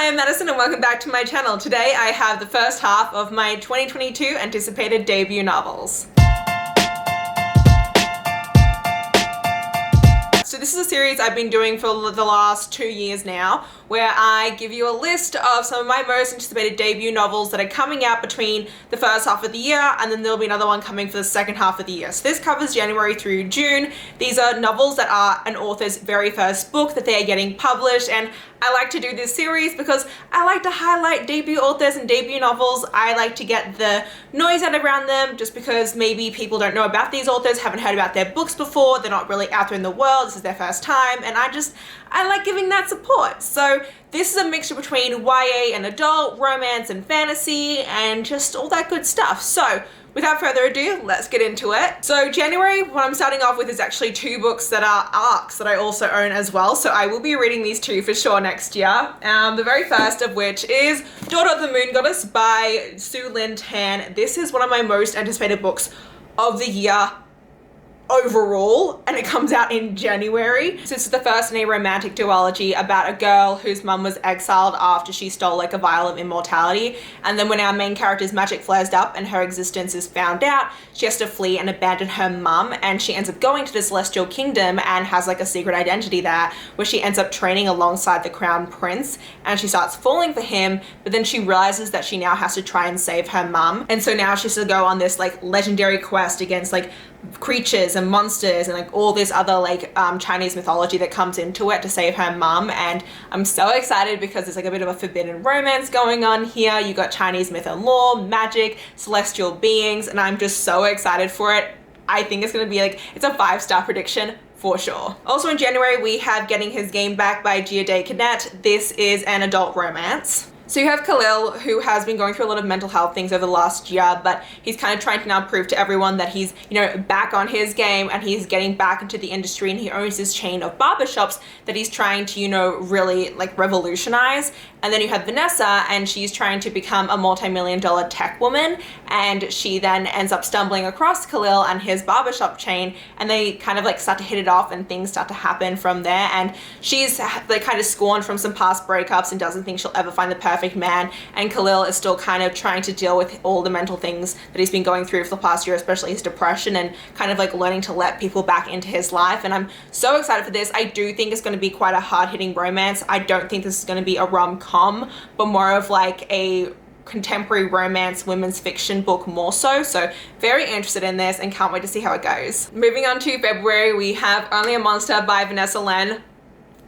Hi, I'm Madison and welcome back to my channel. Today I have the first half of my 2022 anticipated debut novels. So this is a series I've been doing for the last 2 years now, where I give you a list of some of my most anticipated debut novels that are coming out between the first half of the year, and then there'll be another one coming for the second half of the year. So this covers January through June. These are novels that are an author's very first book that they are getting published, and I like to do this series because I like to highlight debut authors and debut novels. I like to get the noise out around them just because maybe people don't know about these authors, haven't heard about their books before, they're not really out there in the world, this is their first time, and I like giving that support. So this is a mixture between YA and adult, romance and fantasy, and just all that good stuff. So without further ado, let's get into it. So January, what I'm starting off with is actually 2 books that are arcs that I also own as well. So I will be reading these 2 for sure next year. The very first of which is Daughter of the Moon Goddess by Sue Lynn Tan. This is one of my most anticipated books of the year overall, and it comes out in January. So this is the first in a romantic duology about a girl whose mum was exiled after she stole like a vial of immortality, and then when our main character's magic flares up and her existence is found out, she has to flee and abandon her mum, and she ends up going to the celestial kingdom and has like a secret identity there, where she ends up training alongside the crown prince, and she starts falling for him, but then she realizes that she now has to try and save her mum, and so now she has to go on this like legendary quest against like creatures and monsters and like all this other like Chinese mythology that comes into it to save her mum. And I'm so excited because there's like a bit of a forbidden romance going on here. You got Chinese myth and lore, magic, celestial beings, and I'm just so excited for it. I think it's gonna be like, it's a 5-star prediction for sure. Also in January, we have Getting His Game Back by Cadenet. This is an adult romance. So you have Khalil, who has been going through a lot of mental health things over the last year, but he's kind of trying to now prove to everyone that he's, you know, back on his game and he's getting back into the industry, and he owns this chain of barbershops that he's trying to, you know, really like revolutionize. And then you have Vanessa, and she's trying to become a multi-million-dollar tech woman, and she then ends up stumbling across Khalil and his barbershop chain, and they kind of like start to hit it off and things start to happen from there. And she's like kind of scorned from some past breakups and doesn't think she'll ever find the perfect man, and Khalil is still kind of trying to deal with all the mental things that he's been going through for the past year, especially his depression, and kind of like learning to let people back into his life. And I'm so excited for this. I do think it's going to be quite a hard-hitting romance. I don't think this is going to be a rom-com, but more of like a contemporary romance women's fiction book more so. So very interested in this and can't wait to see how it goes. Moving on to February, we have Only a Monster by Vanessa Lynn.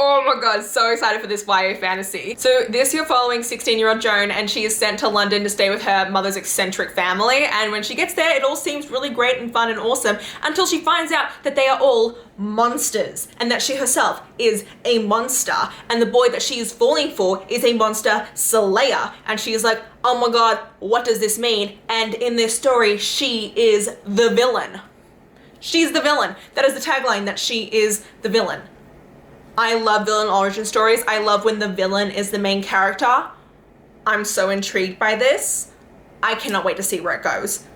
Oh my god, so excited for this YA fantasy. So this you're following 16-year-old Joan, and she is sent to London to stay with her mother's eccentric family, and when she gets there it all seems really great and fun and awesome until she finds out that they are all monsters and that she herself is a monster, and the boy that she is falling for is a monster slayer, and she is like, oh my god, what does this mean? And in this story she is the villain. She's the villain. That is the tagline, that she is the villain. I love villain origin stories. I love when the villain is the main character. I'm so intrigued by this. I cannot wait to see where it goes.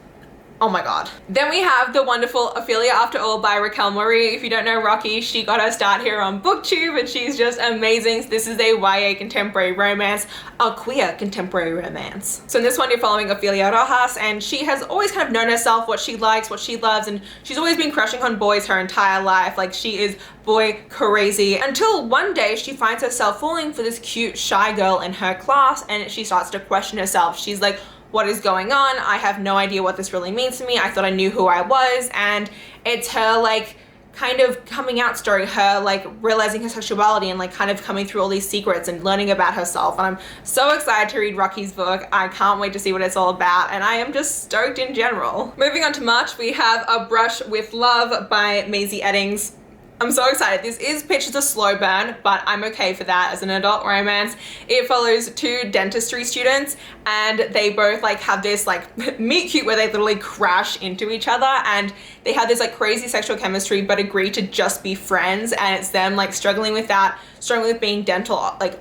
Oh my god. Then we have The Wonderful Ophelia After All by Raquel Marie. If you don't know Rocky, she got her start here on BookTube and she's just amazing. This is a YA contemporary romance, a queer contemporary romance. So in this one you're following Ophelia Rojas, and she has always kind of known herself, what she likes, what she loves, and she's always been crushing on boys her entire life. Like, she is boy crazy, until one day she finds herself falling for this cute shy girl in her class, and she starts to question herself. She's like, what is going on? I have no idea what this really means to me. I thought I knew who I was. And it's her like kind of coming out story, her like realizing her sexuality and like kind of coming through all these secrets and learning about herself. And I'm so excited to read Rocky's book. I can't wait to see what it's all about, and I am just stoked in general. Moving on to March, we have A Brush with Love by Mazey Eddings. I'm so excited. This is pitched as a slow burn, but I'm okay for that as an adult romance. It follows 2 dentistry students, and they both like have this like meet cute where they literally crash into each other, and they have this like crazy sexual chemistry but agree to just be friends, and it's them like struggling with that, struggling with being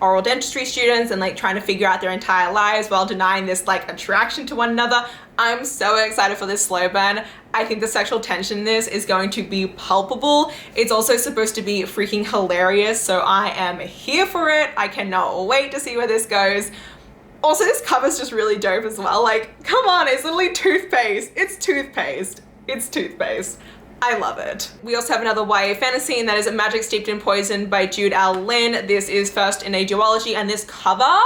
oral dentistry students and like trying to figure out their entire lives while denying this like attraction to one another. I'm so excited for this slow burn. I think the sexual tension in this is going to be palpable. It's also supposed to be freaking hilarious, so I am here for it. I cannot wait to see where this goes. Also, this cover's just really dope as well. Like, come on, it's literally toothpaste. It's toothpaste. It's toothpaste. I love it. We also have another YA fantasy, and that is Magic Steeped in Poison by Jude L. Lynn. This is first in a duology, and this cover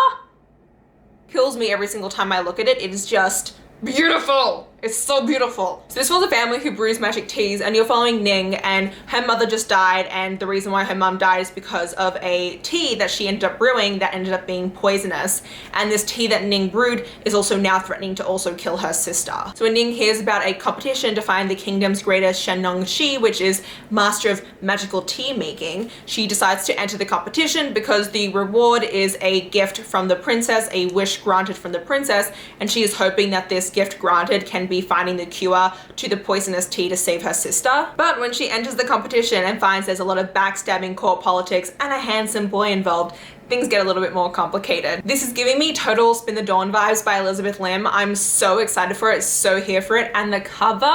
kills me every single time I look at it. It is just beautiful. It's so beautiful. So this was a family who brews magic teas, and you're following Ning, and her mother just died, and the reason why her mom died is because of a tea that she ended up brewing that ended up being poisonous. And this tea that Ning brewed is also now threatening to also kill her sister. So when Ning hears about a competition to find the kingdom's greatest Shennong-shi, which is master of magical tea making, she decides to enter the competition because the reward is a gift from the princess, a wish granted from the princess, and she is hoping that this gift granted can be finding the cure to the poisonous tea to save her sister. But when she enters the competition and finds there's a lot of backstabbing, court politics, and a handsome boy involved, things get a little bit more complicated. This is giving me total Spin the Dawn vibes by Elizabeth Lim. I'm so excited for it, so here for it. And the cover,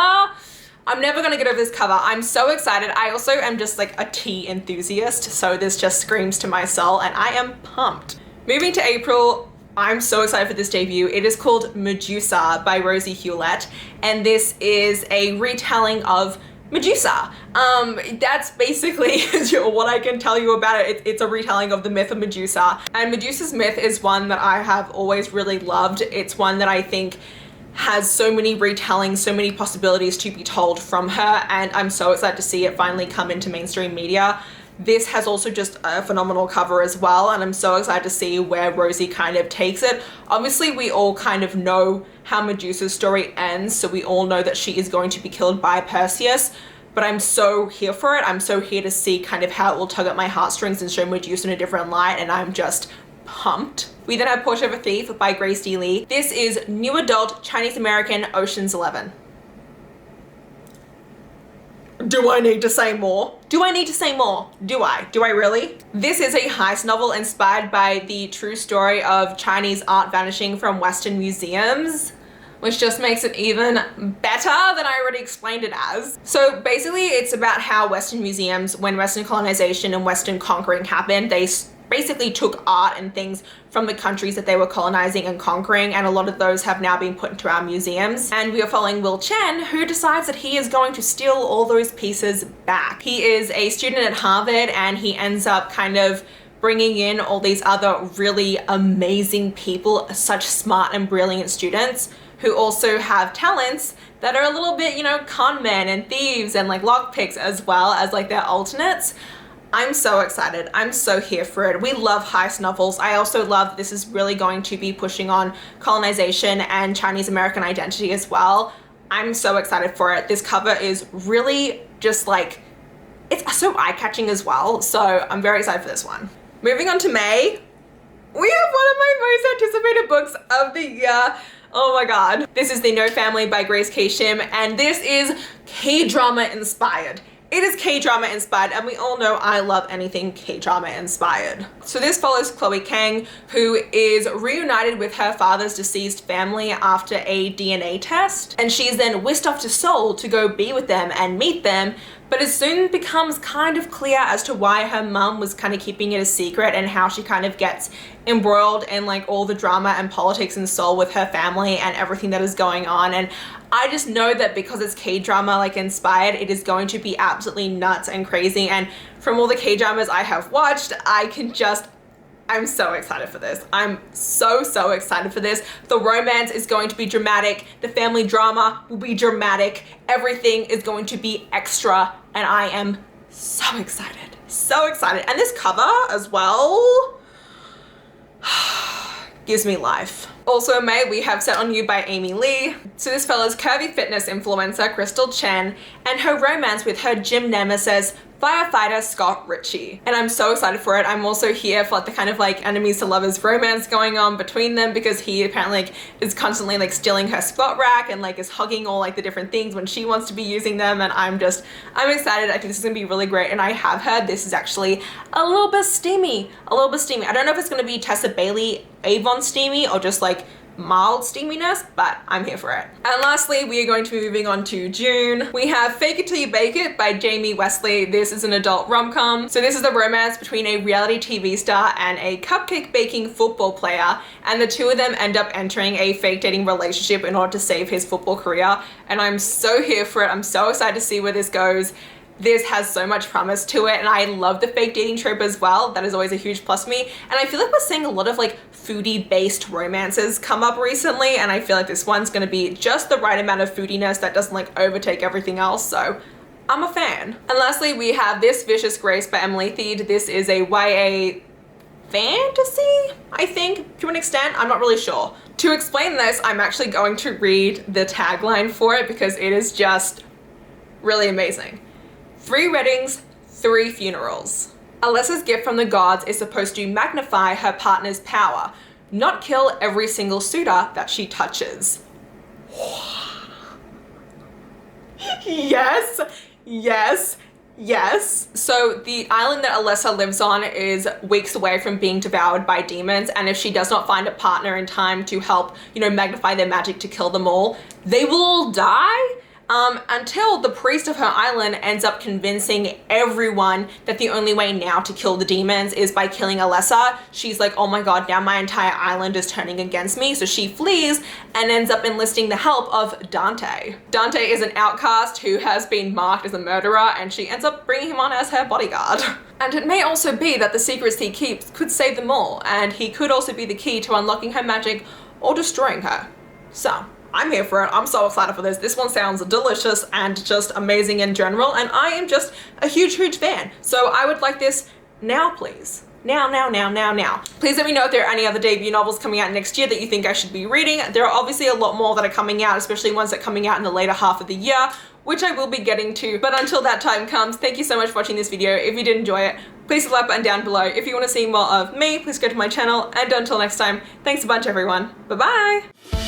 I'm never gonna get over this cover. I'm so excited. I also am just like a tea enthusiast, so this just screams to my soul, and I am pumped. Moving to April, I'm so excited for this debut. It is called Medusa by Rosie Hewlett, and this is a retelling of Medusa. That's basically what I can tell you about it. It's a retelling of the myth of Medusa, and Medusa's myth is one that I have always really loved. It's one that I think has so many retellings, so many possibilities to be told from her, and I'm so excited to see it finally come into mainstream media. This has also just a phenomenal cover as well, and I'm so excited to see where Rosie kind of takes it. Obviously, we all kind of know how Medusa's story ends, so we all know that she is going to be killed by Perseus, but I'm so here for it. I'm so here to see kind of how it will tug at my heartstrings and show Medusa in a different light, and I'm just pumped. We then have Portrait of a Thief by Grace D. Lee. This is new adult Chinese American Ocean's 11. Do I need to say more? Do I need to say more? Do I? Do I really? This is a heist novel inspired by the true story of Chinese art vanishing from Western museums, which just makes it even better than I already explained it as. So basically it's about how Western museums, when Western colonization and Western conquering happened, they basically took art and things from the countries that they were colonizing and conquering, and a lot of those have now been put into our museums. And we are following Will Chen, who decides that he is going to steal all those pieces back. He is a student at Harvard, and he ends up kind of bringing in all these other really amazing people, such smart and brilliant students who also have talents that are a little bit, you know, con men and thieves and like lockpicks, as well as like their alternates. I'm so excited. I'm so here for it. We love heist novels. I also love that this is really going to be pushing on colonization and Chinese American identity as well. I'm so excited for it. This cover is really just like, it's so eye-catching as well. So I'm very excited for this one. Moving on to May, we have one of my most anticipated books of the year. Oh my God. This is The No Family by Grace K. Shim, and this is K-drama inspired. It is K-drama inspired, and we all know I love anything K-drama inspired. So this follows Chloe Kang, who is reunited with her father's deceased family after a DNA test, and she's then whisked off to Seoul to go be with them and meet them, but it soon becomes kind of clear as to why her mum was kind of keeping it a secret and how she kind of gets embroiled in like all the drama and politics in Seoul with her family and everything that is going on. And I just know that because it's K-drama like inspired, it is going to be absolutely nuts and crazy. And from all the K-dramas I have watched, I'm so excited for this. I'm so excited for this. The romance is going to be dramatic. The family drama will be dramatic. Everything is going to be extra, and I am so excited. So excited. And this cover as well gives me life. Also in May, we have Set On You by Amy Lea. So this fella's curvy fitness influencer, Crystal Chen, and her romance with her gym nemesis, firefighter Scott Ritchie. And I'm so excited for it. I'm also here for like the kind of like enemies to lovers romance going on between them, because he apparently like is constantly like stealing her squat rack and like is hugging all like the different things when she wants to be using them. And I'm excited. I think this is gonna be really great. And I have heard this is actually a little bit steamy. I don't know if it's gonna be Tessa Bailey Avon steamy or just like mild steaminess, but I'm here for it. And lastly, we are going to be moving on to June. We have Fakerty Baker by Jamie Wesley. This is an adult rom-com. So this is the romance between a reality TV star and a cupcake baking football player, and the two of them end up entering a fake dating relationship in order to save his football career. And I'm so here for it. I'm so excited to see where this goes. This has so much promise to it, and I love the fake dating trope as well. That is always a huge plus for me. And I feel like we're seeing a lot of like foodie based romances come up recently, and I feel like this one's gonna be just the right amount of foodiness that doesn't like overtake everything else. So I'm a fan. And lastly, we have This Vicious Grace by Emily Thiede. This is a YA fantasy, I think, to an extent. I'm not really sure. To explain this, I'm actually going to read the tagline for it because it is just really amazing. 3 weddings, 3 funerals. Alessa's gift from the gods is supposed to magnify her partner's power, not kill every single suitor that she touches. Yes, yes, yes. So the island that Alessa lives on is weeks away from being devoured by demons, and if she does not find a partner in time to help, magnify their magic to kill them all, they will all die. Until the priest of her island ends up convincing everyone that the only way now to kill the demons is by killing Alessa. She's like, oh my god, now my entire island is turning against me. So she flees and ends up enlisting the help of Dante. Dante is an outcast who has been marked as a murderer, and she ends up bringing him on as her bodyguard. And it may also be that the secrets he keeps could save them all, and he could also be the key to unlocking her magic or destroying her. So I'm here for it. I'm so excited for this. This one sounds delicious and just amazing in general, and I am just a huge fan. So I would like this now, please. Now. Please let me know if there are any other debut novels coming out next year that you think I should be reading. There are obviously a lot more that are coming out, especially ones that are coming out in the later half of the year, which I will be getting to. But until that time comes, thank you so much for watching this video. If you did enjoy it, please hit the like button down below. If you want to see more of me, please go to my channel. And until next time, thanks a bunch, everyone. Bye-bye.